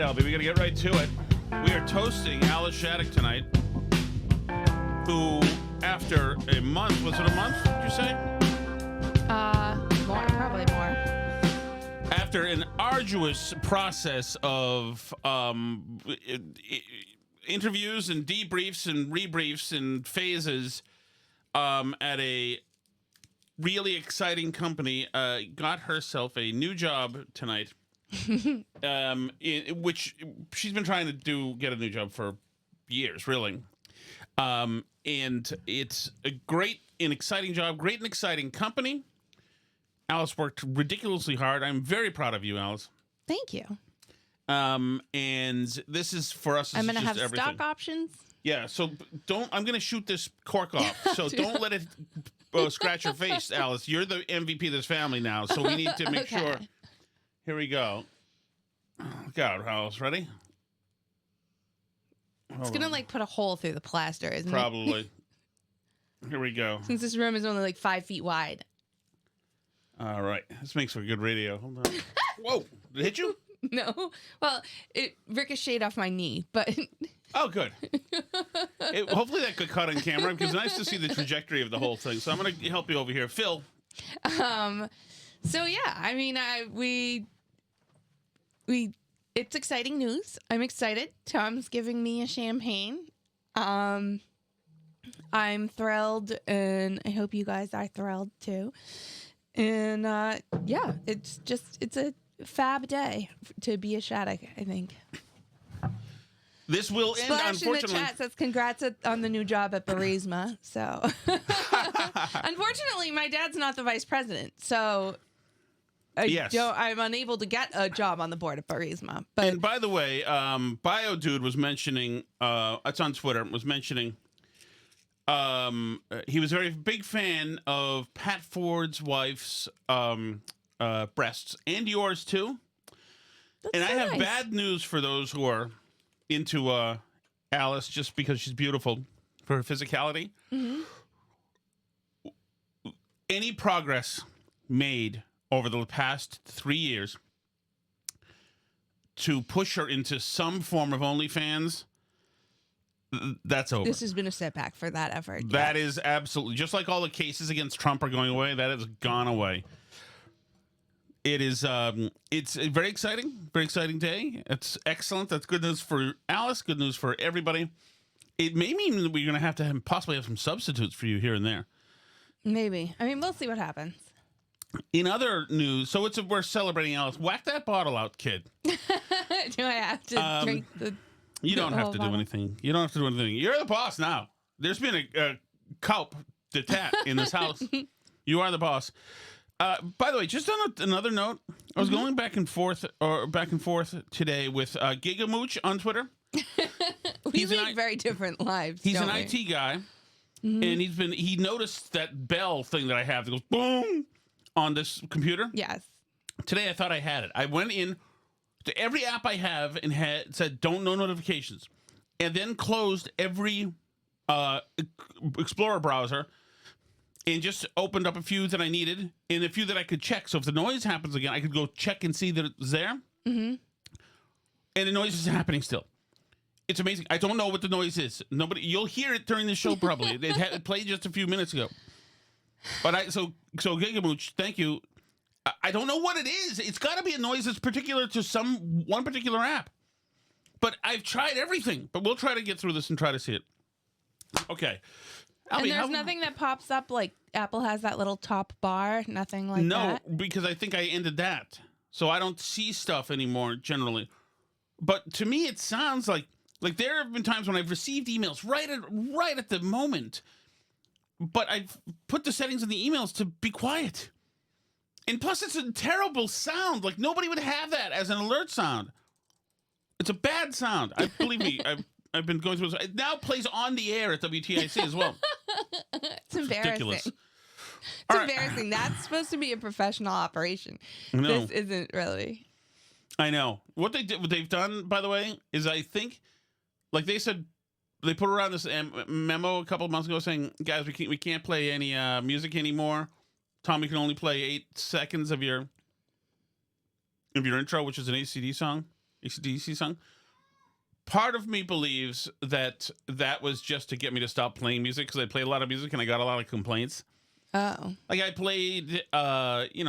Albie, we got to get right to it. We are toasting Alice Shattuck tonight, who, after a month, was it a month, did you say? More, probably more. After an arduous process of interviews and debriefs and rebriefs and phases at a really exciting company, got herself a new job tonight. Which she's been trying to get a new job for years, really. And it's a great and exciting job, great and exciting company. Alice worked ridiculously hard. I'm very proud of you, Alice. Thank you. And this is for us. I'm going to have everything. stock options. Yeah. So I'm going to shoot this cork off. So don't let it scratch your face, Alice. You're the MVP of this family now. So we need to make sure. Here we go. Look out, Alice. Ready? It's going to like put a hole through the plaster, isn't it? Probably. Here we go. Since this room is only like 5 feet wide. All right. This makes for good radio. Hold on. Whoa. Did it hit you? No. Well, it ricocheted off my knee, but... Oh, good. Hopefully that got caught on camera because it's nice to see the trajectory of the whole thing. So I'm going to help you over here. Phil. So yeah, I mean, it's exciting news. I'm excited. Tom's giving me a champagne. I'm thrilled, and I hope you guys are thrilled too. And yeah, it's a fab day to be a Shattuck, I think. This will end, Splash unfortunately. in the chat says congrats on the new job at Burisma. So, unfortunately, my dad's not the vice president, so I'm unable to get a job on the board at Burisma. But and by the way, Bio Dude was mentioning, it's on Twitter, was mentioning he was a very big fan of Pat Ford's wife's breasts and yours too. And so I have nice. bad news for those who are into Alice just because she's beautiful for her physicality. Mm-hmm. Any progress made over the past 3 years to push her into some form of OnlyFans, that's over. This has been a setback for that effort. That is absolutely, just like all the cases against Trump are going away, that has gone away. It is, it's a very exciting day. It's excellent. That's good news for Alice, good news for everybody. It may mean that we're going to have possibly have some substitutes for you here and there. Maybe. I mean, we'll see what happens. In other news, so we're celebrating Alice. Whack that bottle out, kid. Do I have to drink the... You don't have to do bottle? anything. You don't have to do anything. You're the boss now. There's been a caup de tat in this house. You are the boss. By the way, just on another note, I was going back and forth today with Gigamooch on Twitter. We lead very different lives. He's an IT guy, and he noticed that bell thing that I have that goes boom on this computer. Yes. Today I thought I had it. I went in to every app I have and said don't know notifications, and then closed every Explorer browser. And just opened up a few that I needed and a few that I could check. So if the noise happens again, I could go check and see that it's there. Mm-hmm. And the noise is happening still. It's amazing. I don't know what the noise is. You'll hear it during the show probably. It played just a few minutes ago. But so Gigamooch, thank you. I don't know what it is. It's got to be a noise that's particular to one particular app. But I've tried everything. But we'll try to get through this and try to see it. Okay. And there's nothing that pops up like Apple has that little top bar, nothing like that? No, because I think I ended that. So I don't see stuff anymore generally. But to me, it sounds like there have been times when I've received emails right at the moment, but I've put the settings in the emails to be quiet. And plus, it's a terrible sound. Like, nobody would have that as an alert sound. It's a bad sound. Believe me, I've been going through this. It now plays on the air at WTIC as well. It's embarrassing. Ridiculous. It's embarrassing. That's supposed to be a professional operation. No. This isn't really. I know. What they've done, by the way, is I think, like they said, they put around this memo a couple of months ago saying, guys, we can't play any music anymore. Tom, you can only play 8 seconds of your intro, which is an ACD song. AC/DC song. Part of me believes that was just to get me to stop playing music because I played a lot of music and I got a lot of complaints. Oh. Like I played,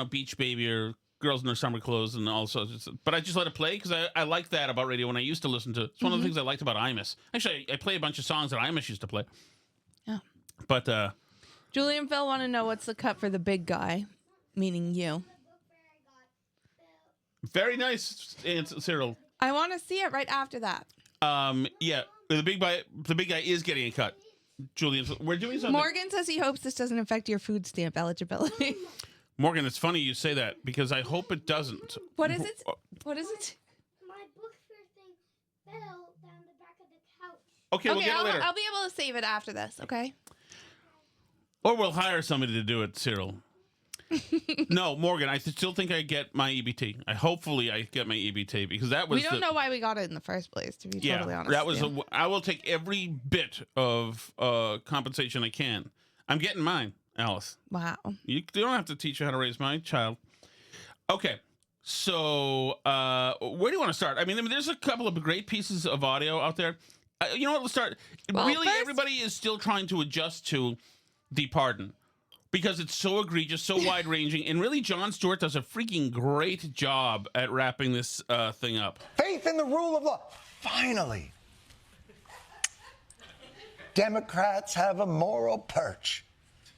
Beach Baby or Girls in Their Summer Clothes and all sorts of stuff. But I just let it play because I like that about radio when I used to listen to it. It's one of the things I liked about Imus. Actually, I play a bunch of songs that Imus used to play. Yeah. But, Julie and Phil want to know what's the cut for the big guy, meaning you. very nice, Cyril. I want to see it right after that. Yeah, the big guy is getting a cut. Julian, we're doing something. Morgan says he hopes this doesn't affect your food stamp eligibility. Morgan, it's funny you say that because I hope it doesn't. What is it? What is it? My bookstore thing fell down the back of the couch. Okay, we'll get it later. I'll be able to save it after this, okay? Or we'll hire somebody to do it, Cyril. No, Morgan, I still think I get my EBT. Hopefully I get my EBT because that was We don't know why we got it in the first place, to be totally honest. That was I will take every bit of compensation I can. I'm getting mine, Alice. Wow. You don't have to teach you how to raise my child. Okay. So, where do you want to start? I mean, there's a couple of great pieces of audio out there. You know what? Let's start. Well, really, first, everybody is still trying to adjust to the pardon because it's so egregious, so wide-ranging, and really, Jon Stewart does a freaking great job at wrapping this thing up. Faith in the rule of law. Finally, Democrats have a moral perch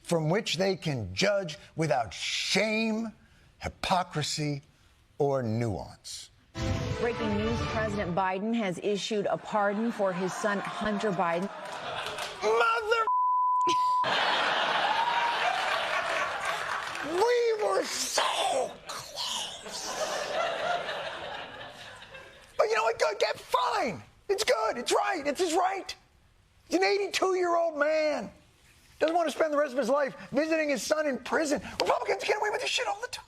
from which they can judge without shame, hypocrisy, or nuance. Breaking news, President Biden has issued a pardon for his son, Hunter Biden. Mother... We were so close. But you know what? Good. Get fine. It's good. It's right. It's his right. He's an 82-year-old man. Doesn't want to spend the rest of his life visiting his son in prison. Republicans get away with this shit all the time.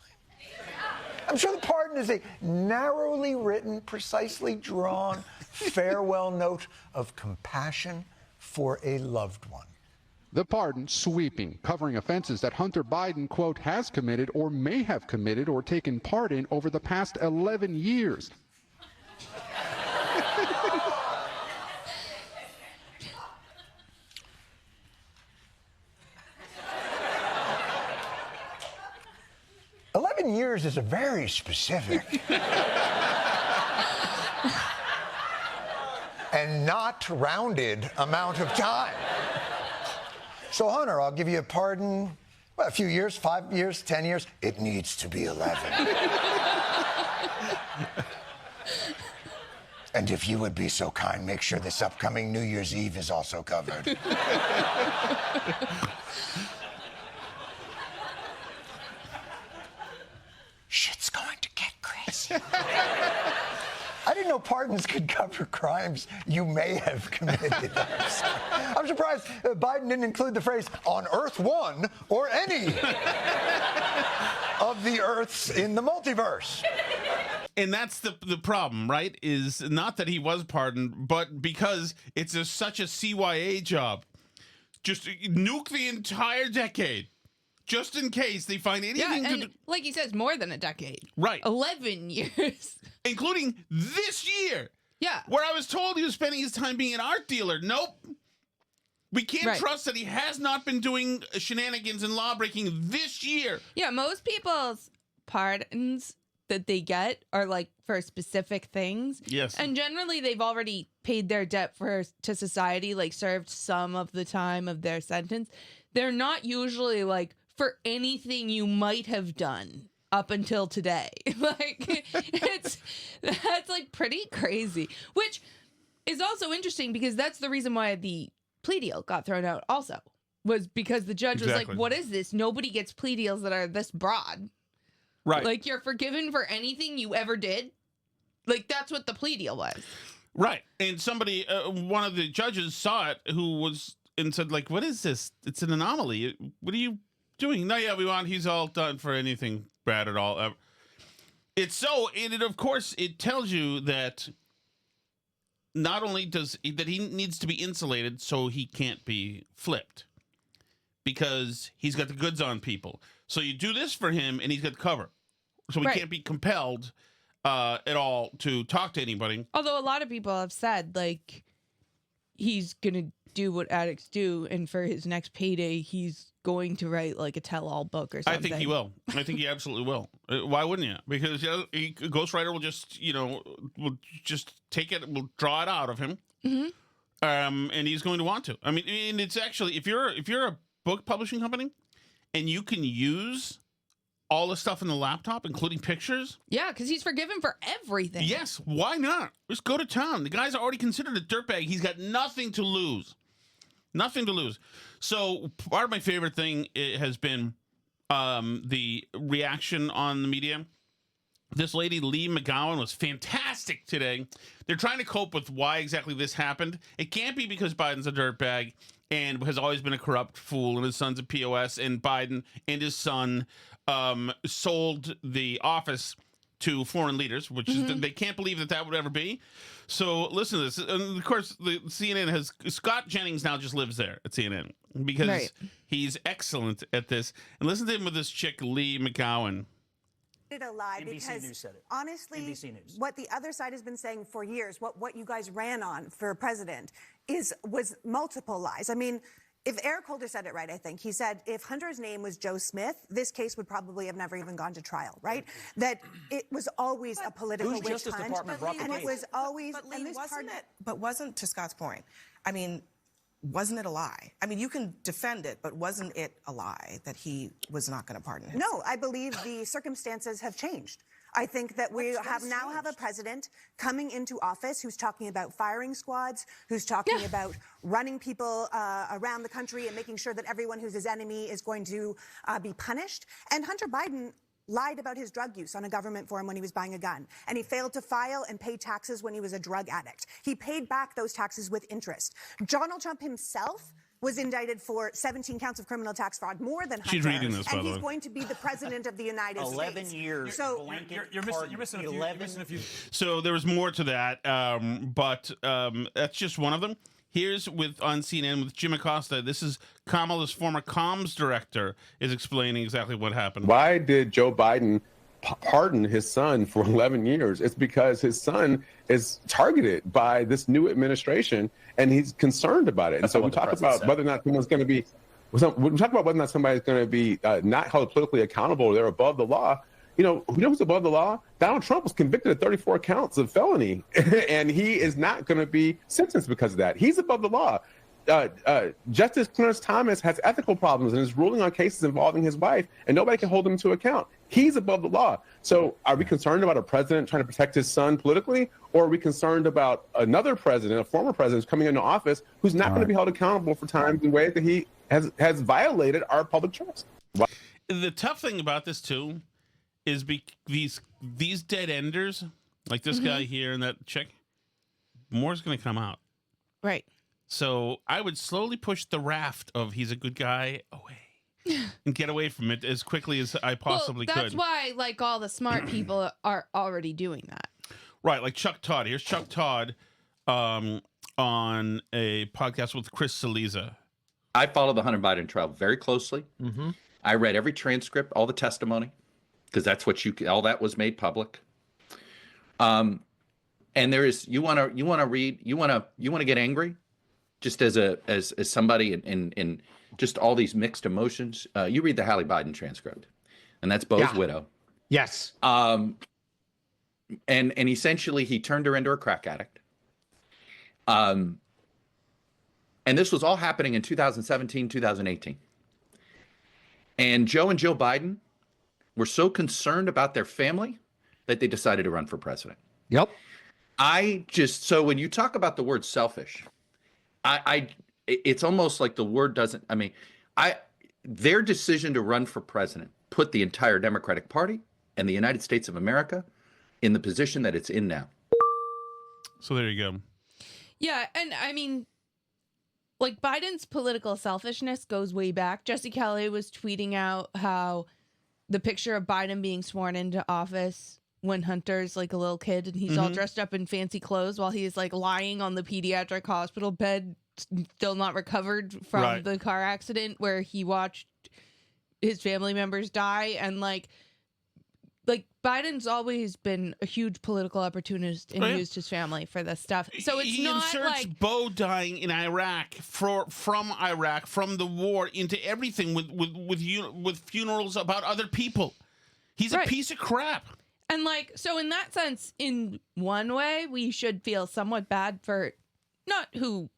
I'm sure the pardon is a narrowly written, precisely drawn farewell note of compassion for a loved one. The pardon sweeping, covering offenses that Hunter Biden, quote, has committed or may have committed or taken part in over the past 11 years. 11 years is a very specific and not rounded amount of time. So, Hunter, I'll give you a pardon. Well, a few years, 5 years, 10 years. It needs to be 11. And if you would be so kind, make sure this upcoming New Year's Eve is also covered. Shit's going to get crazy. I didn't know pardons could cover crimes you may have committed. I'm surprised Biden didn't include the phrase, on Earth 1 or any of the Earths in the multiverse. And that's the problem, right? Is not that he was pardoned, but because it's such a CYA job. Just nuke the entire decade. Just in case they find anything. Yeah, and like he says, more than a decade. Right. 11 years. Including this year. Yeah. Where I was told he was spending his time being an art dealer. Nope. We can't Right. trust that he has not been doing shenanigans and law breaking this year. Yeah, most people's pardons that they get are like for specific things. Yes. And generally they've already paid their debt to society, like served some of the time of their sentence. They're not usually like for anything you might have done up until today. Like that's like pretty crazy, which is also interesting because that's the reason why the plea deal got thrown out also, was because the judge was Exactly. like, what is this? Nobody gets plea deals that are this broad. Right. Like you're forgiven for anything you ever did. Like that's what the plea deal was. Right. And somebody, one of the judges saw it who was and said, like, what is this? It's an anomaly. What are you doing? No, yeah, he's all done for anything bad at all. It's so, and it, of course, it tells you that not only that he needs to be insulated so he can't be flipped because he's got the goods on people. So you do this for him and he's got cover. So he Right. can't be compelled at all to talk to anybody. Although a lot of people have said, like, he's going to do what addicts do, and for his next payday, he's going to write, like, a tell-all book or something. I think he will. I think he absolutely will. Why wouldn't you? Because a ghostwriter will just, will just take it, will draw it out of him. Mm-hmm. And he's going to want to. I mean, and it's actually, if you're a book publishing company and you can use all the stuff in the laptop, including pictures. Yeah, because he's forgiven for everything. Yes, why not? Just go to town. The guy's already considered a dirtbag. He's got nothing to lose. Nothing to lose. So part of my favorite thing has been the reaction on the media. This lady, Lee McGowan, was fantastic today. They're trying to cope with why exactly this happened. It can't be because Biden's a dirtbag and has always been a corrupt fool and his son's a POS, and Biden and his son sold the office to foreign leaders, which is, they can't believe that would ever be. So listen to this. And of course, the CNN has, Scott Jennings now just lives there at CNN because he's excellent at this. And listen to him with this chick, Lee McGowan. A lie NBC because News said it. Honestly, NBC News. What the other side has been saying for years, what you guys ran on for president was multiple lies. I mean, if Eric Holder said it right, I think he said if Hunter's name was Joe Smith, this case would probably have never even gone to trial, right? That it was always a political Whose witch Justice hunt, Department brought the and it case? was always. But Lee, and this wasn't part- it? But wasn't, to Scott's point, I mean, wasn't it a lie? I mean, you can defend it, but wasn't it a lie that he was not going to pardon him? No, I believe the circumstances have changed. I think that we now have a president coming into office who's talking about firing squads, who's talking about running people around the country and making sure that everyone who's his enemy is going to be punished. And Hunter Biden lied about his drug use on a government forum when he was buying a gun. And he failed to file and pay taxes when he was a drug addict. He paid back those taxes with interest. Donald Trump himself was indicted for 17 counts of criminal tax fraud, more than Hunter. She's reading this, by the and way. he's going to be the president of the United 11 States. years. So You're missing a few. So there was more to that, but that's just one of them. Here's on CNN with Jim Acosta. This is Kamala's former comms director is explaining exactly what happened. Why did Joe Biden pardon his son for 11 years? It's because his son is targeted by this new administration, and he's concerned about it. And so we talk about whether or not someone's going to be. We talk about whether or not somebody's going to be not held politically accountable. They're above the law. Who knows above the law? Donald Trump was convicted of 34 counts of felony, and he is not going to be sentenced because of that. He's above the law. Justice Clarence Thomas has ethical problems and is ruling on cases involving his wife, and nobody can hold him to account. He's above the law. So are we concerned about a president trying to protect his son politically, or are we concerned about another president, a former president who's coming into office who's not going to be held accountable for times in ways that he has violated our public trust? The tough thing about this, too, is these dead enders, like this guy here and that chick, more's going to come out. Right. So I would slowly push the raft of he's a good guy away and get away from it as quickly as I possibly could. That's why, like, all the smart people are already doing that. Right, like Chuck Todd. Here's Chuck Todd on a podcast with Chris Cillizza. I follow the Hunter Biden trial very closely. Mm-hmm. I read every transcript, all the testimony, because that's what all that was made public. And there is you want to get angry, just as somebody in just all these mixed emotions. You read the Hallie Biden transcript, and that's Bo's widow. Yes. And essentially he turned her into a crack addict. And this was all happening in 2017, 2018. And Joe Biden were so concerned about their family that they decided to run for president. Yep. So when you talk about the word selfish, it's almost like the word doesn't, their decision to run for president put the entire Democratic Party and the United States of America in the position that it's in now. So there you go. Yeah, and I mean, like, Biden's political selfishness goes way back. Jesse Kelly was tweeting out how the picture of Biden being sworn into office when Hunter's like a little kid and he's all dressed up in fancy clothes while he's like lying on the pediatric hospital bed, still not recovered from the car accident where he watched his family members die. And like, like Biden's always been a huge political opportunist and used his family for this stuff. So it's he not inserts like Bo dying in Iraq from Iraq, from the war, into everything with funerals about other people. He's a piece of crap. And like, so in that sense, in one way, we should feel somewhat bad for not who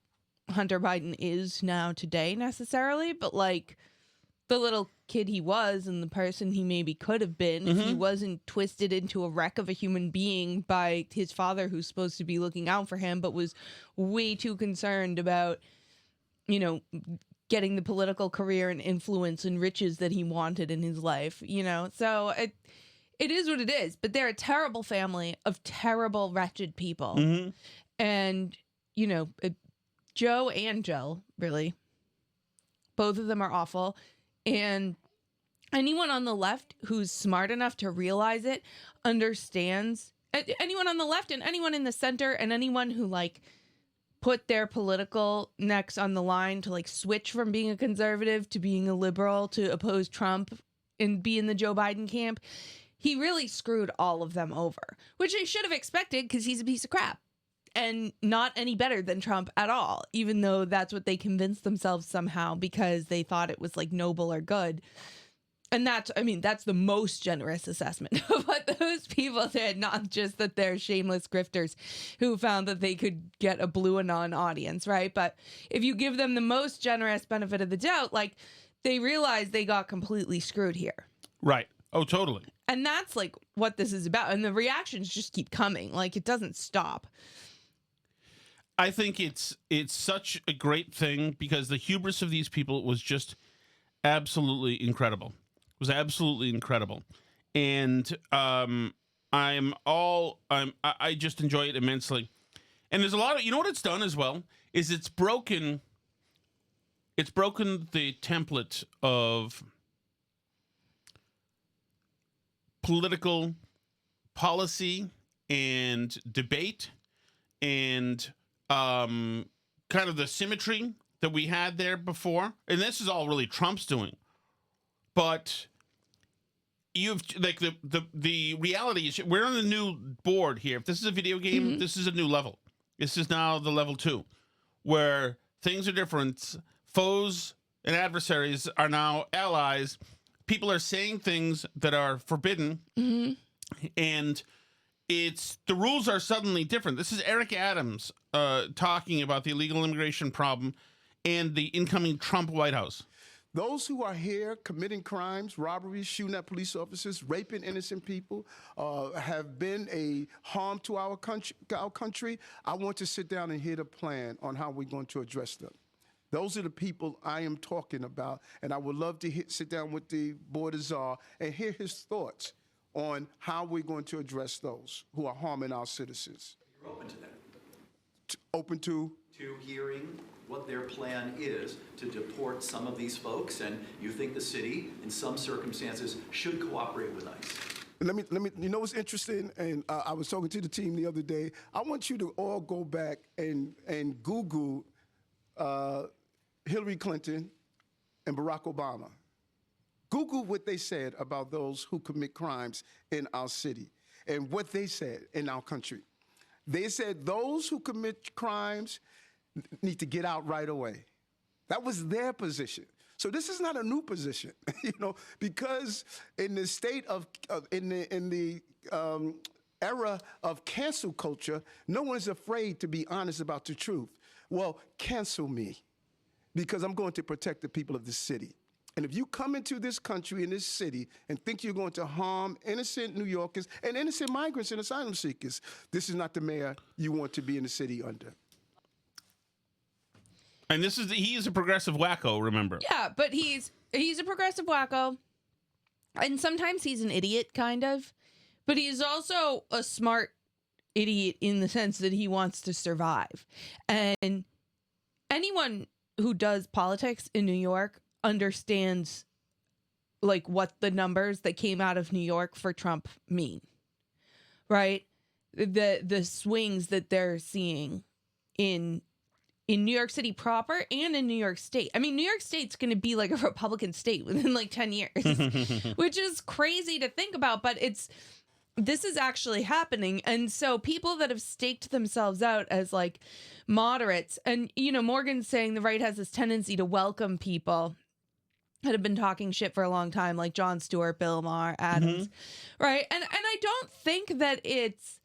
Hunter Biden is now today necessarily, but like the little kid he was and the person he maybe could have been if he wasn't twisted into a wreck of a human being by his father, who's supposed to be looking out for him, but was way too concerned about, you know, getting the political career and influence and riches that he wanted in his life, you know? So it is what it is, but they're a terrible family of terrible, wretched people. And, you know, Joe and Jill, really, both of them are awful. And anyone on the left who's smart enough to realize it understands, anyone on the left and anyone in the center and anyone who like put their political necks on the line to like switch from being a conservative to being a liberal to oppose Trump and be in the Joe Biden camp, he really screwed all of them over, which I should have expected because he's a piece of crap and not any better than Trump at all, even though that's what they convinced themselves somehow because they thought it was like noble or good. And that's, I mean, that's the most generous assessment of what those people did, not just that they're shameless grifters who found that they could get a Blue Anon audience, right? But if you give them the most generous benefit of the doubt, like they realize they got completely screwed here. Right. Oh, totally. And that's like what this is about. And the reactions just keep coming. Like it doesn't stop. I think it's such a great thing because the hubris of these people was just absolutely incredible. It was absolutely incredible. And I just enjoy it immensely. And there's a lot of, you know what it's done as well is it's broken the template of political policy and debate and kind of the symmetry that we had there before. And this is all really Trump's doing. But you've like the reality is we're on a new board here. If this is a video game, this is a new level. This is now the level 2 where things are different. Foes and adversaries are now allies. People are saying things that are forbidden. And the rules are suddenly different. This is Eric Adams talking about the illegal immigration problem and the incoming Trump White House. Those who are here committing crimes, robberies, shooting at police officers, raping innocent people, have been a harm to our country. I want to sit down and hear the plan on how we're going to address them. Those are the people I am talking about, and I would love to sit down with the board of czar and hear his thoughts on how we're going to address those who are harming our citizens. You're open to that? Open to? To hearing what their plan is to deport some of these folks, and you think the city, in some circumstances, should cooperate with ICE. Let me. You know what's interesting? And I was talking to the team the other day. I want you to all go back and Google Hillary Clinton and Barack Obama. Google what they said about those who commit crimes in our city and what they said in our country. They said those who commit crimes need to get out right away. That was their position. So this is not a new position, you know, because in the state in the era of cancel culture, no one's afraid to be honest about the truth. Well, cancel me because I'm going to protect the people of this city. And if you come into this country, in this city, and think you're going to harm innocent New Yorkers and innocent migrants and asylum seekers, this is not the mayor you want to be in the city under. And he is a progressive wacko, remember? Yeah, but he's a progressive wacko. And sometimes he's an idiot, kind of. But he's also a smart idiot in the sense that he wants to survive. And anyone who does politics in New York understands like what the numbers that came out of New York for Trump mean, right? The swings that they're seeing in in New York City proper and in New York State. I mean, New York State's going to be like a Republican state within like 10 years, which is crazy to think about, but this is actually happening. And so people that have staked themselves out as like moderates, and, you know, Morgan's saying the right has this tendency to welcome people that have been talking shit for a long time, like Jon Stewart, Bill Maher, Adams, right? And I don't think that it's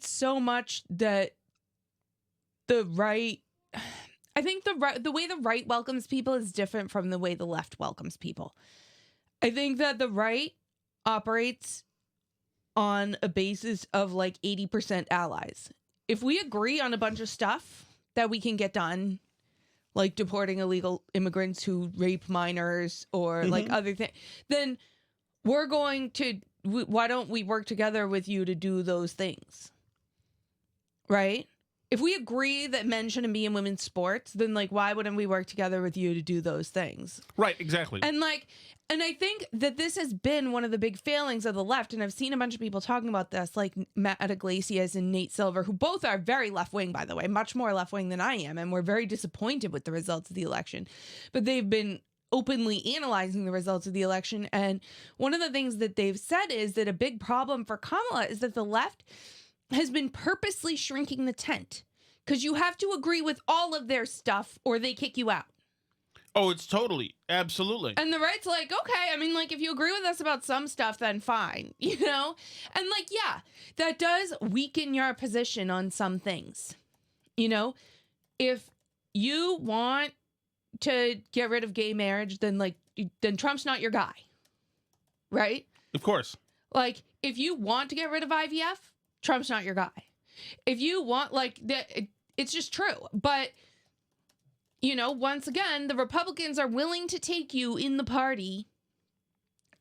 so much that the right, I think the way the right welcomes people is different from the way the left welcomes people. I think that the right operates on a basis of like 80% allies. If we agree on a bunch of stuff that we can get done, like deporting illegal immigrants who rape minors or like other things, then we're going to, why don't we work together with you to do those things? Right? If we agree that men shouldn't be in women's sports, then like, why wouldn't we work together with you to do those things? Right, exactly. And like, and I think that this has been one of the big failings of the left. And I've seen a bunch of people talking about this, like Matt Iglesias and Nate Silver, who both are very left-wing, by the way, much more left-wing than I am. And we're very disappointed with the results of the election. But they've been openly analyzing the results of the election. And one of the things that they've said is that a big problem for Kamala is that the left has been purposely shrinking the tent because you have to agree with all of their stuff or they kick you out. Oh, it's totally, absolutely. And the right's like, okay, I mean, like, if you agree with us about some stuff, then fine, you know? And like, yeah, that does weaken your position on some things. You know, if you want to get rid of gay marriage, then like, then Trump's not your guy, right? Of course. Like, if you want to get rid of IVF, Trump's not your guy. If you want, like, it's just true. But, you know, once again, the Republicans are willing to take you in the party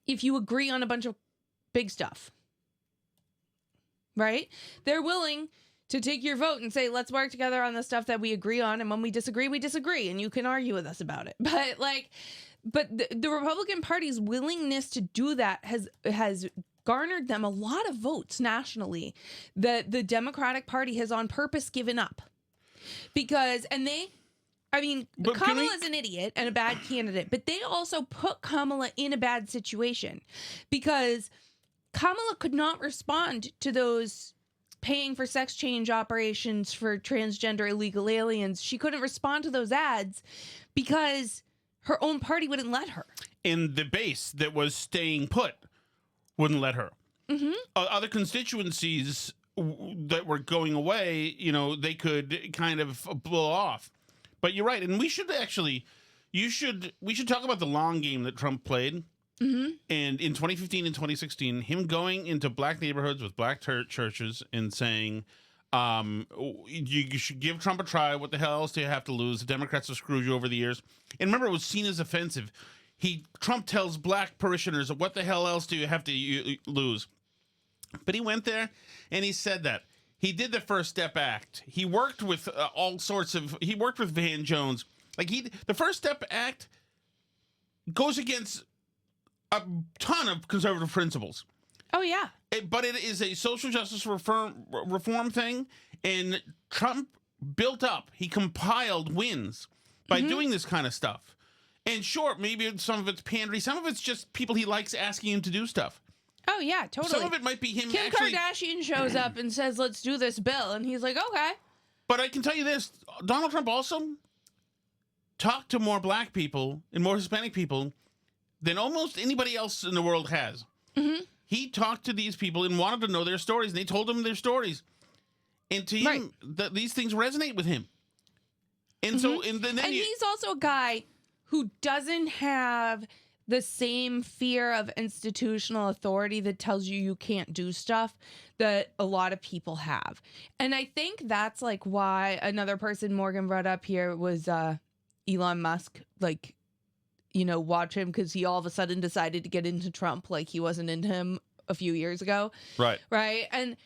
if you agree on a bunch of big stuff. Right? They're willing to take your vote and say, let's work together on the stuff that we agree on. And when we disagree, and you can argue with us about it. But like, the Republican Party's willingness to do that has garnered them a lot of votes nationally that the Democratic Party has on purpose given up. Because, Kamala's an idiot and a bad candidate, but they also put Kamala in a bad situation because Kamala could not respond to those paying for sex change operations for transgender illegal aliens. She couldn't respond to those ads because her own party wouldn't let her. And the base that was staying put wouldn't let her. Other constituencies that were going away, you know, they could kind of blow off. But you're right, and we should actually, we should talk about the long game that Trump played. And in 2015 and 2016, him going into black neighborhoods with black churches and saying, you should give Trump a try. What the hell else do you have to lose? The Democrats have screwed you over the years. And remember, it was seen as offensive. Trump tells black parishioners, what the hell else do you have to lose? But he went there and he said that. He did the First Step Act. He worked with he worked with Van Jones. Like the First Step Act goes against a ton of conservative principles. Oh, yeah. But it is a social justice reform thing. And Trump built up, he compiled wins by doing this kind of stuff. And sure, maybe some of it's pandering. Some of it's just people he likes asking him to do stuff. Oh, yeah, totally. Some of it might be him Kim Kardashian shows up and says, let's do this bill. And he's like, okay. But I can tell you this. Donald Trump also talked to more black people and more Hispanic people than almost anybody else in the world has. He talked to these people and wanted to know their stories. And they told him their stories. And to him, these things resonate with him. And so, and he's also a guy who doesn't have the same fear of institutional authority that tells you can't do stuff that a lot of people have. And I think that's like why another person Morgan brought up here was Elon Musk, like, you know, watch him because he all of a sudden decided to get into Trump like he wasn't into him a few years ago. Right. And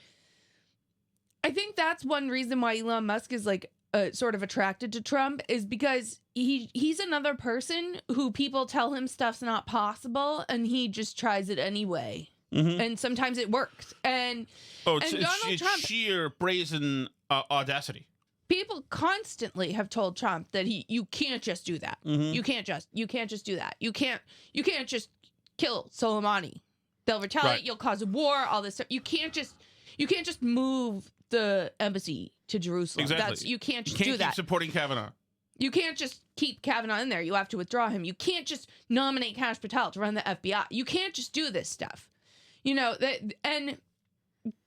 I think that's one reason why Elon Musk is like sort of attracted to Trump is because he's another person who people tell him stuff's not possible and he just tries it anyway. And sometimes it works. And Donald Trump, sheer brazen audacity. people constantly have told Trump that you can't just do that. Mhm. You can't just do that. You can't just kill Soleimani. They'll retaliate. Right. You'll cause a war. All this stuff. You can't just move the embassy to Jerusalem. Exactly. You can't just You can't do that. keep supporting Kavanaugh. You can't just keep Kavanaugh in there. You have to withdraw him. You can't just nominate Kash Patel to run the FBI. You can't just do this stuff. You know, and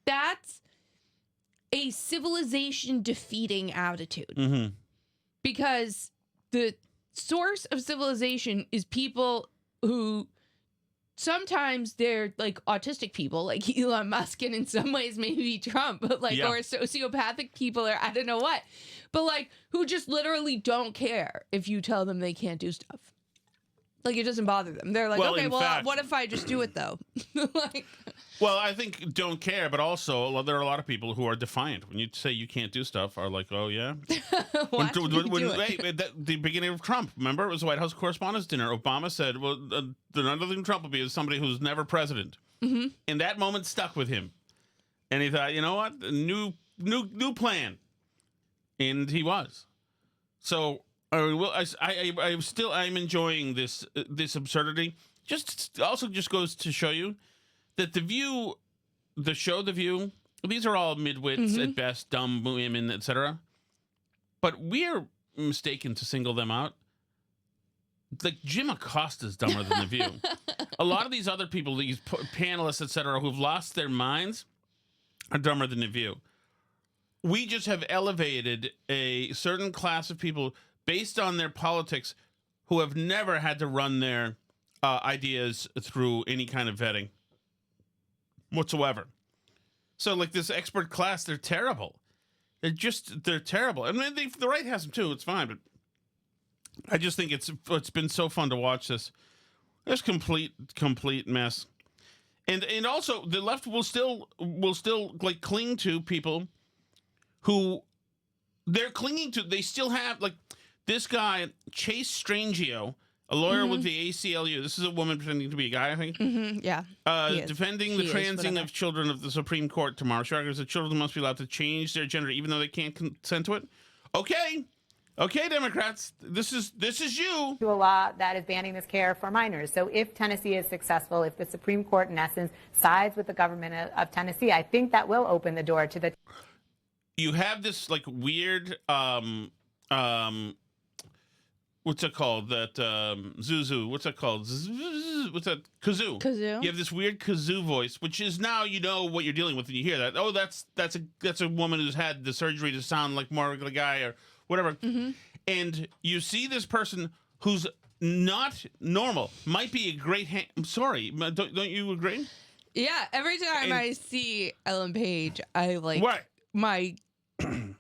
that's a civilization defeating attitude. Mm-hmm. Because the source of civilization is people who sometimes they're like autistic people, like Elon Musk, and in some ways maybe Trump, but like, or sociopathic people, or I don't know what, but like who just literally don't care if you tell them they can't do stuff. Like, it doesn't bother them. They're like, Well, okay, in well, fact- what if I just do it though? Like, Well, I think don't care, but also there are a lot of people who are defiant. When you say you can't do stuff, are like, oh yeah. why can't you do it? Hey, at the beginning of Trump, remember, it was the White House Correspondents' Dinner. Obama said, well, the another thing Trump will be is somebody who's never president. Mm-hmm. And that moment stuck with him. And he thought, you know what? A new plan. And he was. So, I'm enjoying this absurdity. Just goes to show you that the show The View, these are all midwits at best, dumb women, etc. But we're mistaken to single them out. Like Jim Acosta's dumber than The View. A lot of these other people, these panelists, etc., who've lost their minds, are dumber than The View. We just have elevated a certain class of people based on their politics who have never had to run their ideas through any kind of vetting whatsoever. So, like, this expert class, they're terrible. They're terrible. I mean, the right has them too. It's fine, but I just think it's been so fun to watch this. This complete mess. And also the left will still like cling to people who they're clinging to. They still have, like, this guy, Chase Strangio, a lawyer with the ACLU. This is a woman pretending to be a guy, I think. Mm-hmm, yeah. Defending the transing of children of the Supreme Court tomorrow. She argues that children must be allowed to change their gender even though they can't consent to it. Okay, Democrats, this is you. To a law that is banning this care for minors. So if Tennessee is successful, if the Supreme Court, in essence, sides with the government of Tennessee, I think that will open the door to the... You have this, like, weird, what's it called? That Zuzu. What's that called? What's that? Kazoo. Kazoo. You have this weird kazoo voice, which is now you know what you're dealing with when you hear that. Oh, that's a woman who's had the surgery to sound like more like a guy or whatever. Mm-hmm. And you see this person who's not normal. Might be a great. I'm sorry, don't you agree? Yeah. Every time I see Ellen Page, I like my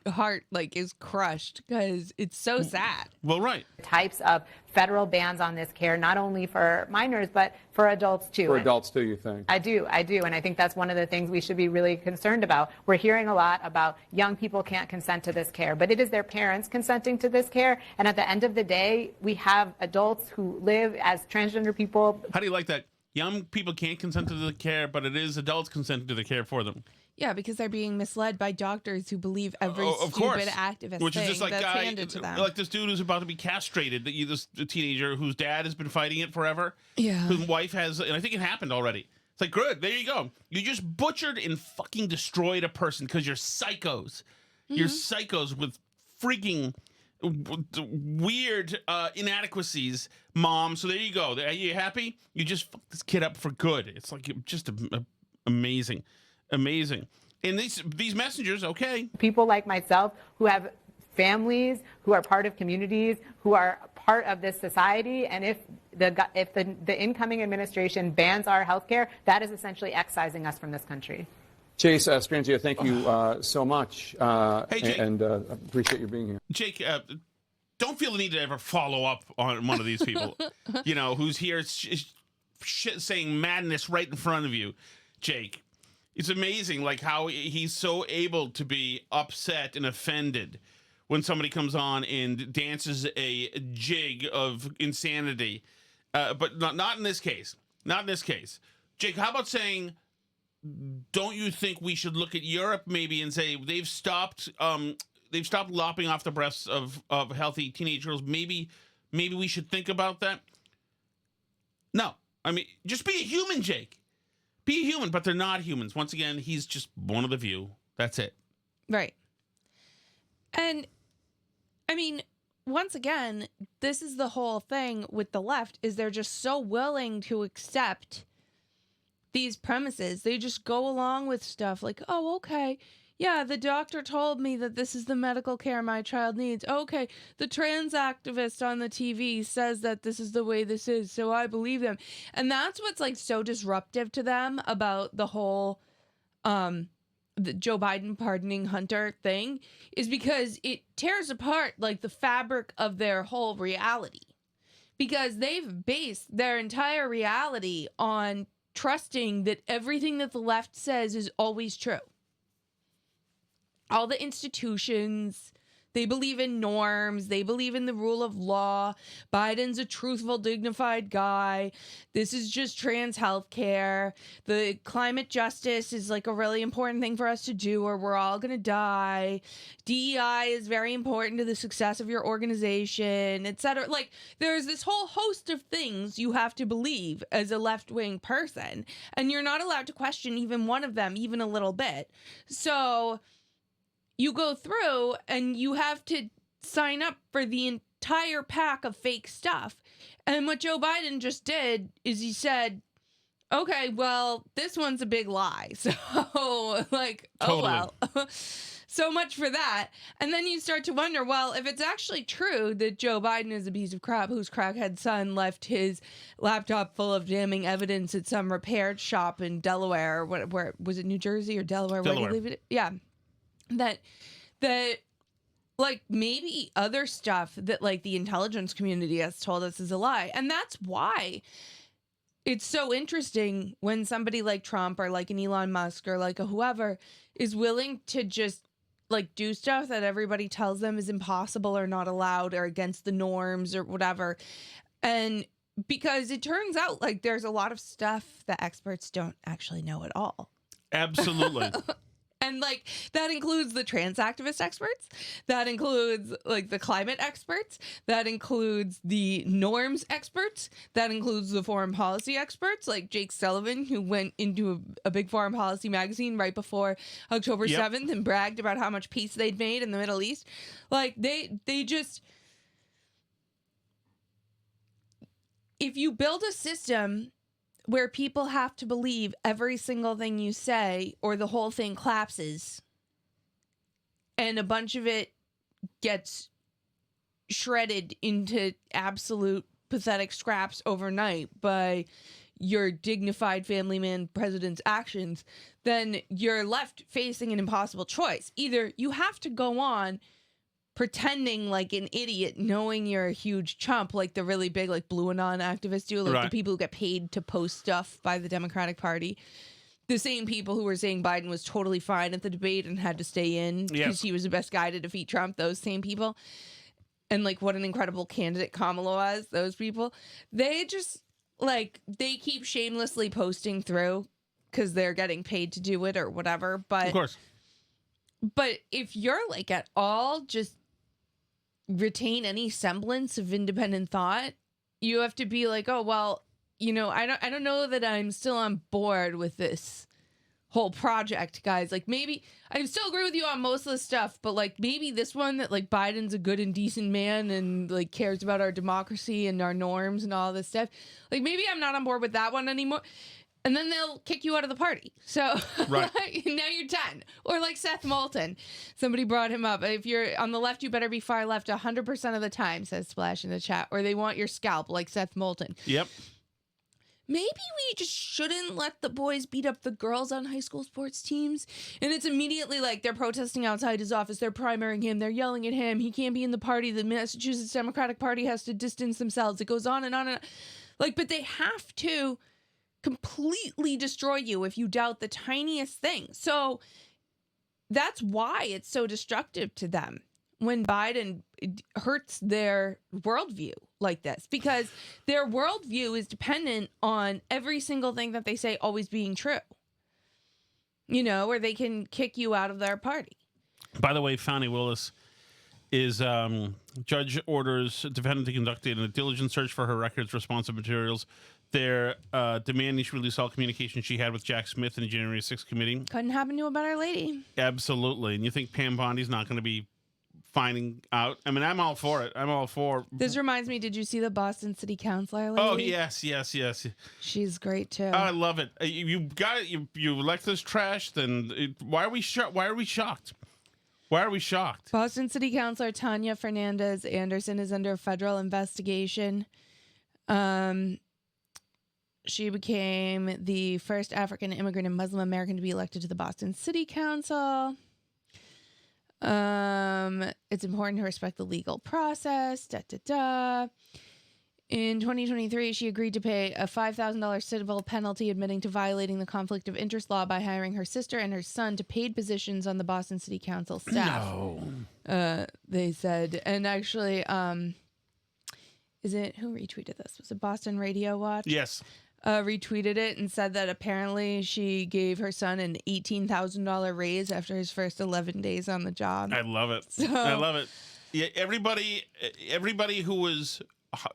heart like is crushed because it's so sad. Well, right. Types of federal bans on this care, not only for minors, but for adults too. For adults too, you think? I do. And I think that's one of the things we should be really concerned about. We're hearing a lot about young people can't consent to this care, but it is their parents consenting to this care. And at the end of the day, we have adults who live as transgender people. How do you like that? Young people can't consent to the care, but it is adults consenting to the care for them. Yeah, because they're being misled by doctors who believe every stupid activist Which thing is just like that's guy, handed to them. like this dude who's about to be castrated. This teenager whose dad has been fighting it forever. Yeah. Whose wife has, and I think it happened already. It's like, good, there you go. You just butchered and fucking destroyed a person because you're psychos. You're psychos with freaking weird inadequacies, mom. So there you go. Are you happy? You just fucked this kid up for good. It's like just amazing. And these messengers, okay. People like myself who have families, who are part of communities, who are part of this society, and if the incoming administration bans our health care, that is essentially excising us from this country. Chase Strangio, thank you so much. Hey, Jake. And appreciate you being here. Jake, don't feel the need to ever follow up on one of these people, who's here saying madness right in front of you, Jake. It's amazing, like, how he's so able to be upset and offended when somebody comes on and dances a jig of insanity. But not in this case. Not in this case. Jake, how about saying, don't you think we should look at Europe maybe and say they've stopped they've stopped lopping off the breasts of healthy teenage girls. Maybe we should think about that. No, I mean, just be a human, Jake. Be a human, but they're not humans. Once again, he's just one of the few. That's it. Right. And I mean, once again, this is the whole thing with the left, is they're just so willing to accept these premises. They just go along with stuff like, oh, okay, yeah, the doctor told me that this is the medical care my child needs. Okay, the trans activist on the TV says that this is the way this is, so I believe them. And that's what's like so disruptive to them about the whole the Joe Biden pardoning Hunter thing, is because it tears apart like the fabric of their whole reality. Because they've based their entire reality on trusting that everything that the left says is always true. All the institutions, they believe in norms, they believe in the rule of law. Biden's a truthful, dignified guy. This is just trans health care. The climate justice is like a really important thing for us to do, or we're all going to die. DEI is very important to the success of your organization, etc. Like, there's this whole host of things you have to believe as a left-wing person, and you're not allowed to question even one of them, even a little bit. So you go through and you have to sign up for the entire pack of fake stuff. And what Joe Biden just did is he said, okay, well, this one's a big lie. So, like, Totally. oh, well. So much for that. And then you start to wonder, well, if it's actually true that Joe Biden is a piece of crap whose crackhead son left his laptop full of damning evidence at some repair shop in Delaware, where was it, New Jersey or Delaware? Where did he leave it? Yeah. That like maybe other stuff that like the intelligence community has told us is a lie. And that's why it's so interesting when somebody like Trump or like an Elon Musk or like a whoever is willing to just like do stuff that everybody tells them is impossible or not allowed or against the norms or whatever. And because it turns out like there's a lot of stuff that experts don't actually know at all. Absolutely. And, like, that includes the trans activist experts. That includes, like, the climate experts. That includes the norms experts. That includes the foreign policy experts, like Jake Sullivan, who went into a big foreign policy magazine right before October 7th and bragged about how much peace they'd made in the Middle East. Like, they just... If you build a system where people have to believe every single thing you say or the whole thing collapses and a bunch of it gets shredded into absolute pathetic scraps overnight by your dignified family man president's actions, then you're left facing an impossible choice. Either you have to go on pretending like an idiot, knowing you're a huge chump, like the really big, like, Blue Anon activists do, like the people who get paid to post stuff by the Democratic Party. The same people who were saying Biden was totally fine at the debate and had to stay in because he was the best guy to defeat Trump, those same people. And, like, what an incredible candidate Kamala was, those people. They just, like, they keep shamelessly posting through because they're getting paid to do it or whatever. But, of course. But if you're, like, at all just retain any semblance of independent thought, you have to be like, oh, well, you know, I don't know that I'm still on board with this whole project, guys. Like, maybe I still agree with you on most of the stuff, but like maybe this one that like Biden's a good and decent man and like cares about our democracy and our norms and all this stuff. Like, maybe I'm not on board with that one anymore. And then they'll kick you out of the party. So now you're done. Or like Seth Moulton. Somebody brought him up. If you're on the left, you better be far left 100% of the time, says Splash in the chat. Or they want your scalp, like Seth Moulton. Yep. Maybe we just shouldn't let the boys beat up the girls on high school sports teams. And it's immediately like they're protesting outside his office. They're primarying him. They're yelling at him. He can't be in the party. The Massachusetts Democratic Party has to distance themselves. It goes on and on and on. Like, but they have to completely destroy you if you doubt the tiniest thing. So that's why it's so destructive to them when Biden hurts their worldview like this, because their worldview is dependent on every single thing that they say always being true, you know, or they can kick you out of their party. By the way, Fani Willis is judge orders defendant to conduct a diligent search for her records, responsive materials. They're demanding she release all communication she had with Jack Smith in the January 6th committee. Couldn't happen to a better lady. Absolutely. And you think Pam Bondi's not going to be finding out? I mean, I'm all for it. I'm all for... This reminds me, did you see the Boston City Councilor lady? Oh, yes. She's great, too. I love it. You got it. You elect this trash, then why are we shocked? Why are we shocked? Boston City Councilor Tanya Fernandez Anderson is under federal investigation. She became the first African immigrant and Muslim American to be elected to the Boston City Council. It's important to respect the legal process. In 2023, she agreed to pay a $5,000 civil penalty admitting to violating the conflict of interest law by hiring her sister and her son to paid positions on the Boston City Council staff. No. They said, and actually, is it, who retweeted this? Was it Boston Radio Watch? Yes. Retweeted it and said that apparently she gave her son an $18,000 raise after his first 11 days on the job. I love it. I love it. Yeah, everybody who was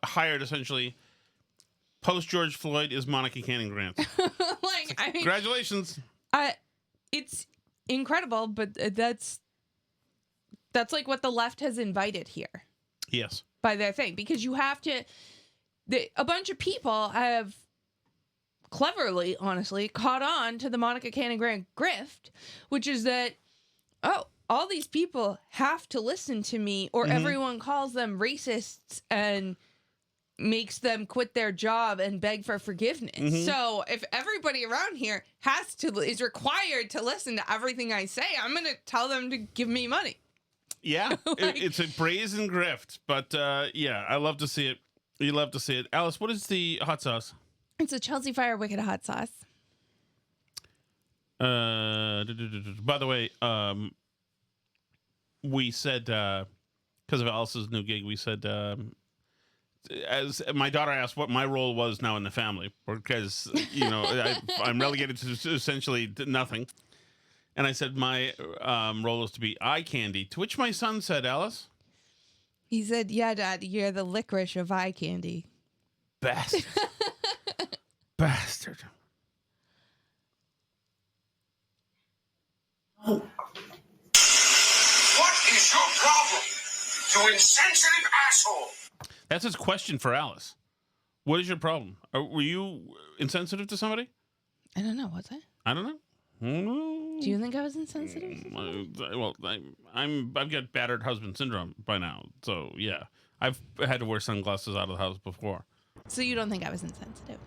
hired essentially post George Floyd is Monica Canning Grant. Congratulations. It's incredible, but that's like what the left has invited here. Yes. By their thing, because you have to. A bunch of people have cleverly, honestly, caught on to the Monica Canning Grant grift, which is that, all these people have to listen to me, or everyone calls them racists and makes them quit their job and beg for forgiveness. So if everybody around here is required to listen to everything I say, I'm going to tell them to give me money. Yeah, it's a brazen grift, but yeah, I love to see it. You love to see it. Alice, what is the hot sauce? It's a Chelsea Fire Wicked hot sauce. By the way, we said, because of Alice's new gig, we said, as my daughter asked what my role was now in the family, because, I'm relegated to essentially nothing. And I said my role is to be eye candy, to which my son said, Alice? He said, yeah, Dad, you're the licorice of eye candy. Bastard. Bastard. What is your problem, you insensitive asshole? That's his question for Alice. What is your problem? Were you insensitive to somebody? I don't know. Was I? I don't know. Do you think I was insensitive? Well, I've got battered husband syndrome by now, so yeah, I've had to wear sunglasses out of the house before. So you don't think I was insensitive?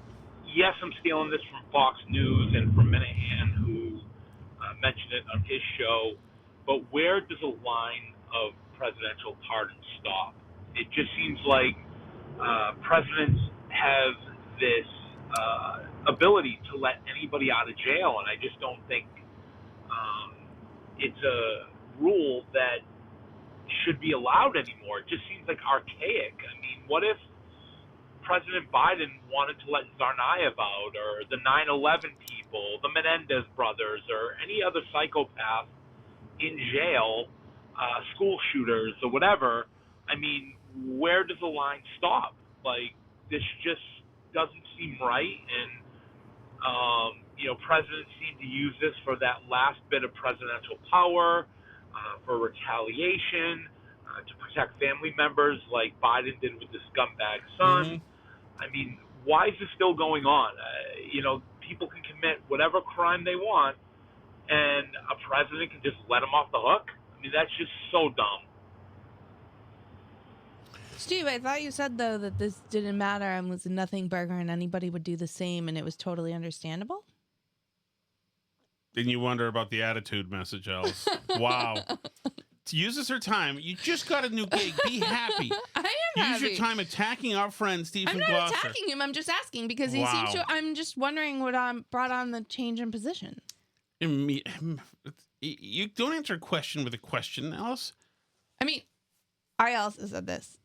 Yes, I'm stealing this from Fox News and from Minahan, who mentioned it on his show. But where does a line of presidential pardons stop? It just seems like presidents have this ability to let anybody out of jail, and I just don't think it's a rule that should be allowed anymore. It just seems like archaic. I mean, what if President Biden wanted to let Tsarnaev out, or the 9/11 people, the Menendez brothers, or any other psychopath in jail, school shooters or whatever? I mean, where does the line stop? Like, this just doesn't seem right, and presidents seem to use this for that last bit of presidential power, for retaliation, to protect family members like Biden did with the scumbag son. I mean, why is this still going on? People can commit whatever crime they want, and a president can just let them off the hook? I mean, that's just so dumb. Steve, I thought you said, though, that this didn't matter and was a nothing burger and anybody would do the same and it was totally understandable? Then you wonder about the attitude message, Alice. Wow. Use this her time. You just got a new gig. Be happy. I am happy. Use your time attacking our friend Stephen I'm not Gloucester. attacking him. I'm just asking because he seems to. I'm just wondering what brought on the change in position. You don't answer a question with a question, Alice. I mean, I also said this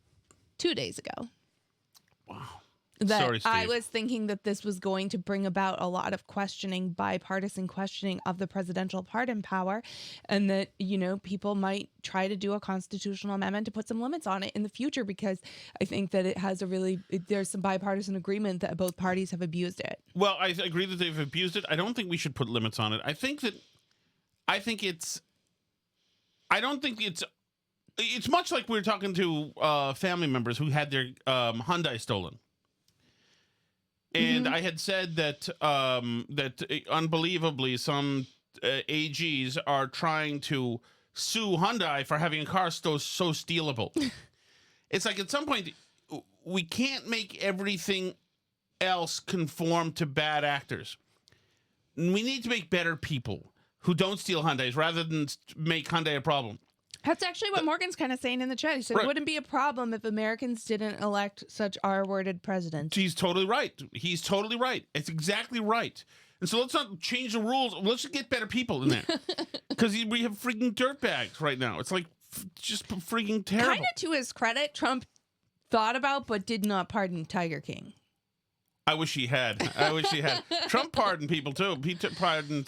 2 days ago. Wow. that Sorry, Steve. I was thinking that this was going to bring about a lot of questioning, bipartisan questioning of the presidential pardon power, and that, you know, people might try to do a constitutional amendment to put some limits on it in the future, because I think that it has there's some bipartisan agreement that both parties have abused it. Well, I agree that they've abused it. I don't think we should put limits on it. I don't think it's much like we were talking to family members who had their Hyundai stolen. And I had said that unbelievably some AGs are trying to sue Hyundai for having a car so stealable. It's like at some point we can't make everything else conform to bad actors. We need to make better people who don't steal Hyundais rather than make Hyundai a problem. That's actually what Morgan's kind of saying in the chat. He said it wouldn't be a problem if Americans didn't elect such R-worded presidents. He's totally right. He's totally right. It's exactly right. And so let's not change the rules. Let's just get better people in there. Because we have freaking dirtbags right now. It's like just freaking terrible. Kind of to his credit, Trump thought about but did not pardon Tiger King. I wish he had. Trump pardoned people too. He pardoned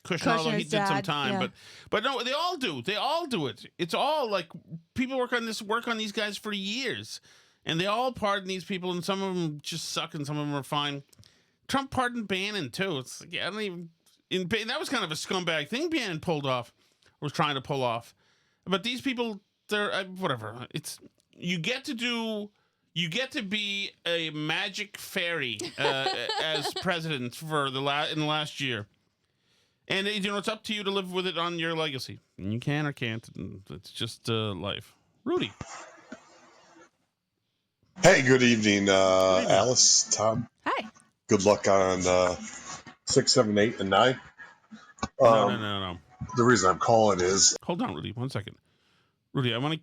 Kushner, although he did some time. But no, they all do. They all do it. It's all like people work on these guys for years. And they all pardon these people, and some of them just suck and some of them are fine. Trump pardoned Bannon too. It's like, I don't even that was kind of a scumbag thing Bannon was trying to pull off. But these people, they're whatever. It's you get to be a magic fairy as president for in the last year. And you know, it's up to you to live with it on your legacy. And you can or can't. And it's just life. Rudy. Hey, good evening, Alice, Tom. Hi. Good luck on 6, 7, 8, and 9. No. The reason I'm calling is... Hold on, Rudy. 1 second. Rudy, I want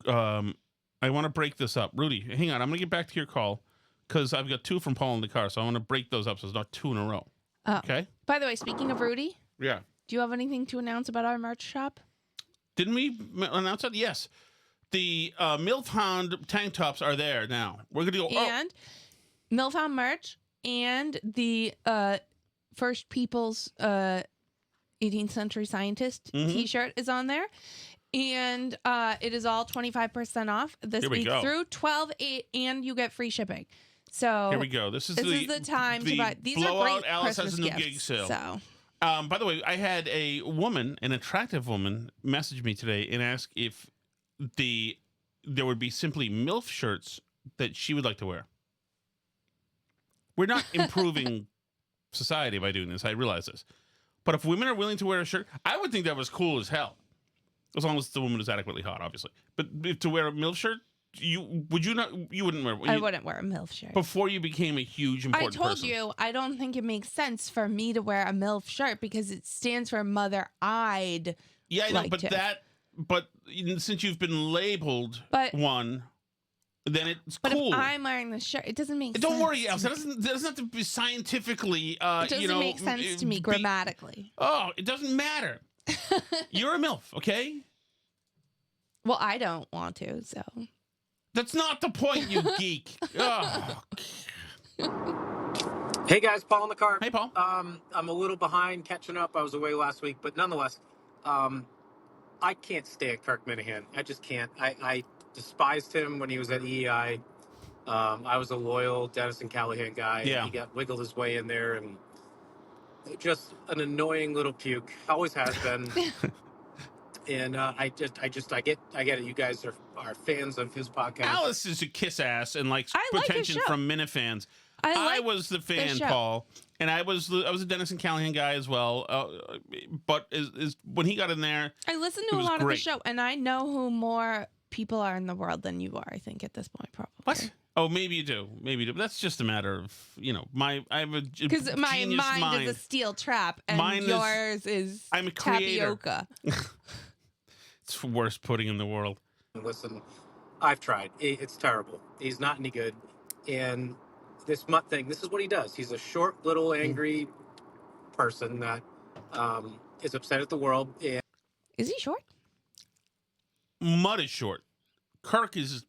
to break this up. Rudy, hang on. I'm going to get back to your call because I've got 2 from Paul in the car, so I want to break those up so it's not 2 in a row. Oh. Okay? By the way, speaking of Rudy... Yeah. Do you have anything to announce about our merch shop? Didn't we announce that? Yes. The MILF Hound tank tops are there now. We're going to go... And MILF Hound merch and the First People's 18th Century Scientist t-shirt is on there. And it is all 25% off this week through 12/8, and you get free shipping. So here we go. This is the time to buy. These are great Alice Christmas has a new gifts, gig sale. So. By the way, I had an attractive woman, message me today and ask if there would be simply MILF shirts that she would like to wear. We're not improving society by doing this. I realize this. But if women are willing to wear a shirt, I would think that was cool as hell. As long as the woman is adequately hot, obviously. But if to wear a MILF shirt, you wouldn't wear. I wouldn't wear a MILF shirt. Before you became a huge important person. I told you, I don't think it makes sense for me to wear a MILF shirt because it stands for Mother I'd. Yeah, I know, but since you've been labeled one, then it's but cool. But if I'm wearing the shirt, it doesn't make sense. Don't worry, Alice. That doesn't have to be scientifically, it doesn't make sense to me grammatically. It doesn't matter. You're a MILF, okay? Well, I don't want to, so. That's not the point, you geek. Hey guys, Paul in the car. Hey, Paul. I'm a little behind catching up. I was away last week, but nonetheless, I can't stand Kirk Minahan. I just can't. I despised him when he was at EEI. I was a loyal Dennis and Callahan guy. Yeah. He got wiggled his way in there, and just an annoying little puke. Always has been. And I get it. You guys are fans of his podcast. Alice is a kiss ass and likes attention from Minifans. I was the fan, Paul, and I was a Dennis and Callahan guy as well. But is when he got in there, I listened to a lot of the show, and I know who more people are in the world than you are. I think at this point, probably. What? Oh, maybe you do. Maybe you do. But that's just a matter of, I have a because my mind is a steel trap, and yours is I'm a tapioca. It's the worst pudding in the world. Listen, I've tried. It's terrible. He's not any good. And this Mutt thing, this is what he does. He's a short, little, angry person that is upset at the world. And is he short? Mutt is short. Kirk is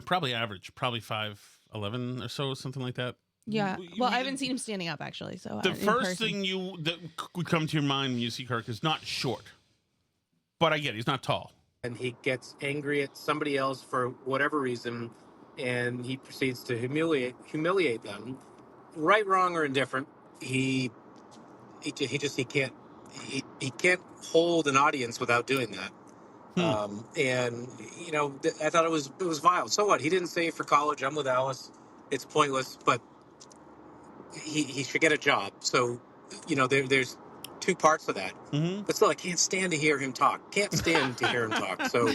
probably average, probably 5'11", 11 or so, something like that. Yeah. Well, I haven't seen him standing up actually. So The in first person. thing that would come to your mind when you see Kirk is not short, but I get it, he's not tall. And he gets angry at somebody else for whatever reason, and he proceeds to humiliate them, right, wrong, or indifferent. He can't hold an audience without doing that. And I thought it was vile. So what? He didn't say for college. I'm with Alice. It's pointless, but he should get a job. So there's two parts of that. But still, I can't stand to hear him talk. Can't stand to hear him talk. So,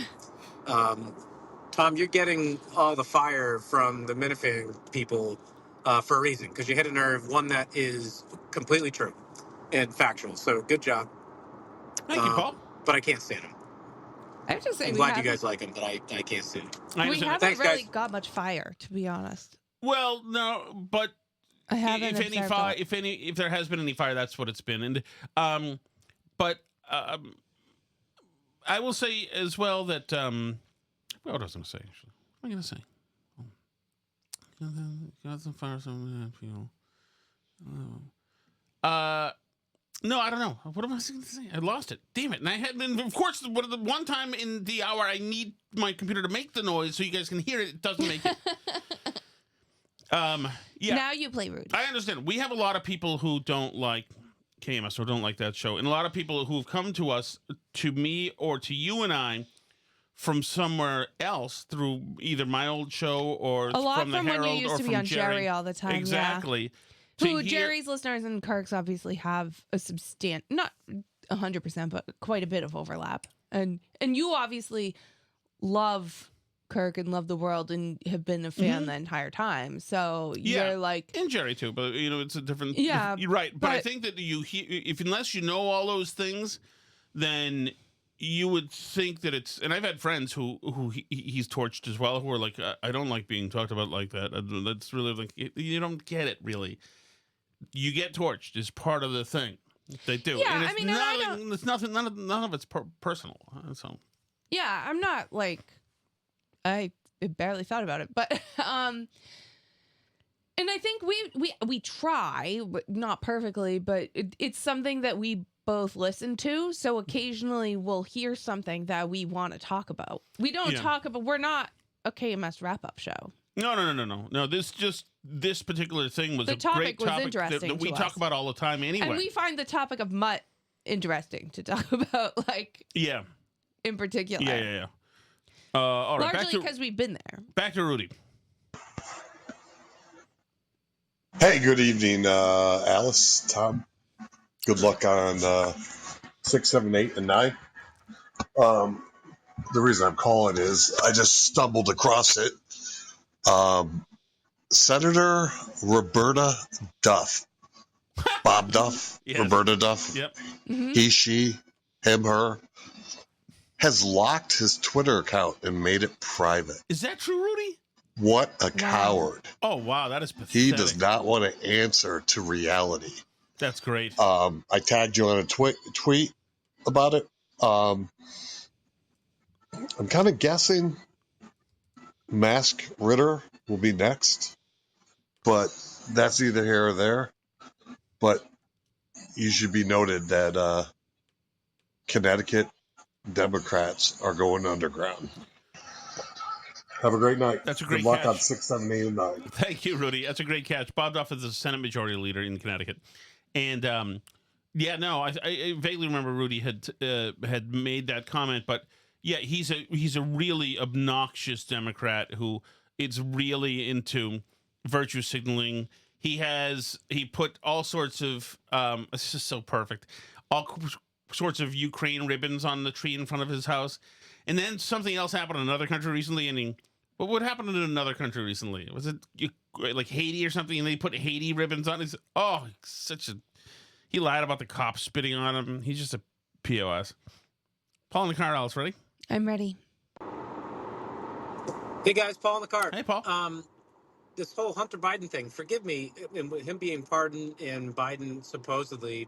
Tom, you're getting all the fire from the Minifan people for a reason, because you hit a nerve, one that is completely true and factual. So good job. Thank you, Paul. But I can't stand him. I'm just saying I'm glad you guys like him, but I can't stand him. We haven't Thanks, really guys. got much fire, to be honest. Well, no, but I haven't if any observed fire, that. if there has been any fire, that's what it's been. And but I will say as well that what was I going to say? Actually, what am I going to say? Got some fire, some people. No, I don't know. What am I going to say? I lost it. Damn it! And I had been, of course, the one time in the hour I need my computer to make the noise so you guys can hear it. It doesn't make it. Yeah. Now you play rude. I understand. We have a lot of people who don't like KMS or don't like that show, and a lot of people who have come to us, to me or to you and I, from somewhere else through either my old show or A lot from the from when Herald you used or to from be on Jerry all the time, yeah. Exactly. Who Jerry's listeners and Kirk's obviously have a not 100%, but quite a bit of overlap. And you obviously love Kirk and love the world and have been a fan the entire time. So you're like, and Jerry too, but it's a different. Yeah, you're right. But I think that unless you know all those things, then you would think that it's. And I've had friends who he's torched as well, who are like, I don't like being talked about like that. That's really like you don't get it really. You get torched is part of the thing. They do. Yeah, and it's I mean, and I don't. It's nothing. None of it's personal. So. Yeah, I'm not like. I barely thought about it, but and I think we try, but not perfectly, but it's something that we both listen to. So occasionally we'll hear something that we want to talk about. We don't talk about. We're not a KMS wrap up show. No. This particular thing was The a topic great was topic interesting that we to talk us. about all the time anyway. And we find the topic of mutt interesting to talk about, like in particular. Yeah. All right, Largely because we've been there. Back to Rudy. Hey, good evening, Alice, Tom. Good luck on 6, 7, 8, and 9. The reason I'm calling is I just stumbled across it. Senator Roberta Duff, Bob Duff, Yes. Roberta Duff, Yep. he, she, him, her, has locked his Twitter account and made it private. Is that true, Rudy? What a coward. Oh, wow, that is pathetic. He does not want to answer to reality. That's great. I tagged you on a tweet about it. I'm kind of guessing Mask Ritter will be next, but that's either here or there. But you should be noted that Connecticut Democrats are going underground. Have a great night. That's a great Good luck catch. on 6, 7, 8, and 9. Thank you, Rudy. That's a great catch. Bob Duff is the Senate Majority Leader in Connecticut, and I vaguely remember Rudy had made that comment, but yeah, he's a really obnoxious Democrat who is really into virtue signaling. He put all sorts of it's just so perfect, all sorts of Ukraine ribbons on the tree in front of his house, and then something else happened in another country recently, what happened in another country recently? Was it like Haiti or something? And they put Haiti ribbons on. He lied about the cops spitting on him. He's just a POS. Paul in the car, Alice, ready? I'm ready. Hey guys, Paul in the car. Hey, Paul. This whole Hunter Biden thing, forgive me, and with him being pardoned and Biden supposedly,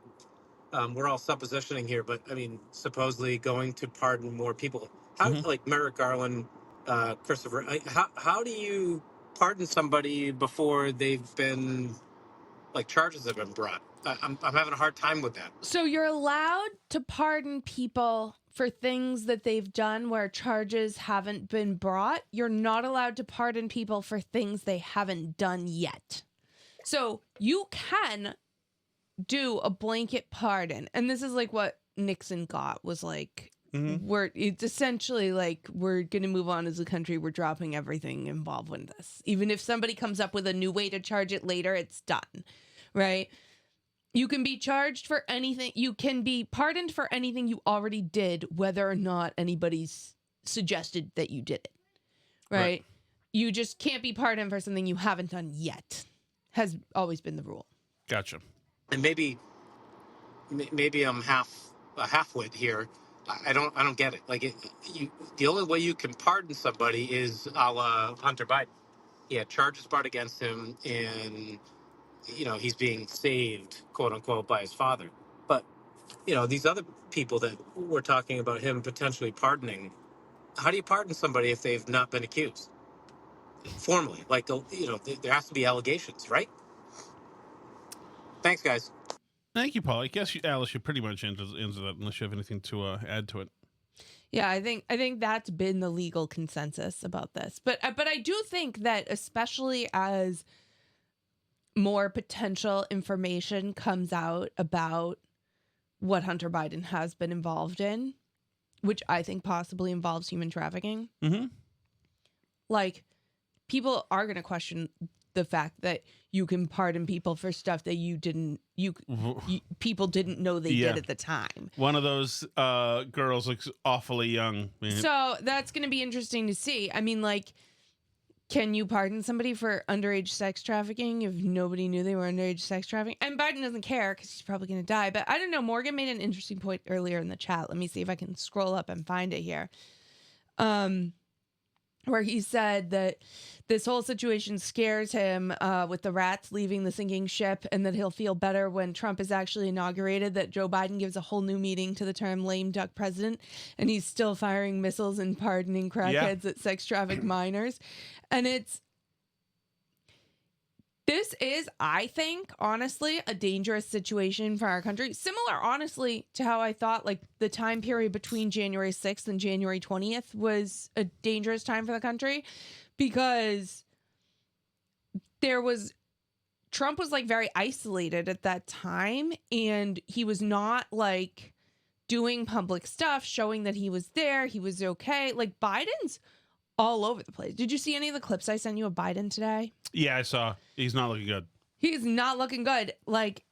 we're all suppositioning here, but I mean, supposedly going to pardon more people. How, like Merrick Garland, Christopher, how do you pardon somebody before they've been, like, charges have been brought? I'm having a hard time with that. So you're allowed to pardon people for things that they've done where charges haven't been brought. You're not allowed to pardon people for things they haven't done yet. So you can do a blanket pardon. And this is like what Nixon got, was like, it's essentially like, we're going to move on as a country. We're dropping everything involved with this. Even if somebody comes up with a new way to charge it later, it's done, right? You can be charged for anything. You can be pardoned for anything you already did, whether or not anybody's suggested that you did it, right? You just can't be pardoned for something you haven't done yet. Has always been the rule. Gotcha. And maybe I'm a half-wit here. I don't get it. Like, the only way you can pardon somebody is a la Hunter Biden. He had charges brought against him, and he's being saved, quote unquote, by his father. But these other people that we're talking about him potentially pardoning, how do you pardon somebody if they've not been accused formally? Like, there has to be allegations, right? Thanks, guys. Thank you, Paul. I guess Alice, you pretty much answered that, unless you have anything to add to it. Yeah, I think that's been the legal consensus about this. But I do think that, especially as more potential information comes out about what Hunter Biden has been involved in, which I think possibly involves human trafficking, like, people are going to question the fact that you can pardon people for stuff that people didn't know they did at the time. One of those girls looks awfully young. So that's going to be interesting to see. I mean, like, can you pardon somebody for underage sex trafficking if nobody knew they were underage sex trafficking? And Biden doesn't care because he's probably going to die. But I don't know. Morgan made an interesting point earlier in the chat. Let me see if I can scroll up and find it here. Where he said that this whole situation scares him with the rats leaving the sinking ship, and that he'll feel better when Trump is actually inaugurated, that Joe Biden gives a whole new meaning to the term lame duck president, and he's still firing missiles and pardoning crackheads at sex trafficked minors. And this is, I think, honestly, a dangerous situation for our country. Similar, honestly, to how I thought, like, the time period between January 6th and January 20th was a dangerous time for the country, because Trump was, like, very isolated at that time, and he was not, like, doing public stuff, showing that he was there, he was okay. Like, Biden's all over the place. Did you see any of the clips I sent you of Biden today? Yeah, I saw. He's not looking good. He's not looking good. Like,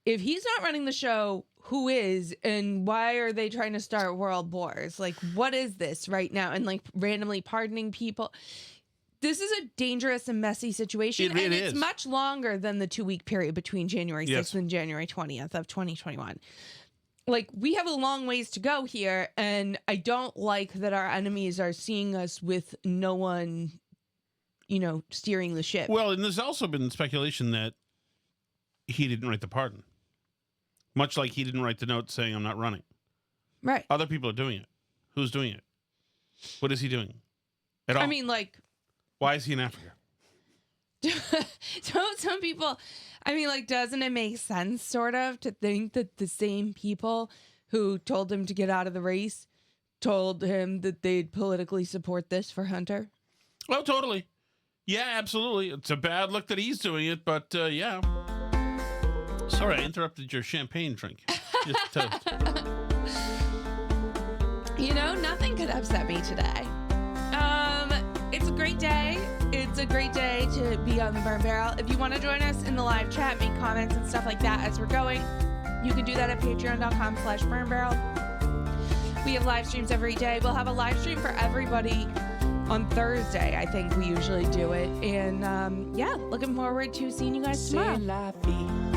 if he's not running the show, who is? And why are they trying to start world wars? Like, what is this right now? And, like, randomly pardoning people. This is a dangerous and messy situation. It and is. It's much longer than the 2-week period between January 6th and January 20th of 2021. Like, we have a long ways to go here, and I don't like that our enemies are seeing us with no one, steering the ship. Well, and there's also been speculation that he didn't write the pardon. Much like he didn't write the note saying, I'm not running. Right. Other people are doing it. Who's doing it? What is he doing? At all? I mean, like... Why is he in Africa? Some people... I mean, like, doesn't it make sense, sort of, to think that the same people who told him to get out of the race told him that they'd politically support this for Hunter? Oh, totally. Yeah, absolutely. It's a bad look that he's doing it, but yeah. Sorry, I interrupted your champagne drink. Just toast. Nothing could upset me today. It's a great day. It's a great day to be on the Burn Barrel. If you want to join us in the live chat, make comments and stuff like that as we're going, you can do that at patreon.com/burnbarrel. We have live streams every day. We'll have a live stream for everybody on Thursday. I think we usually do it. And yeah, looking forward to seeing you guys tomorrow. C'est la vie.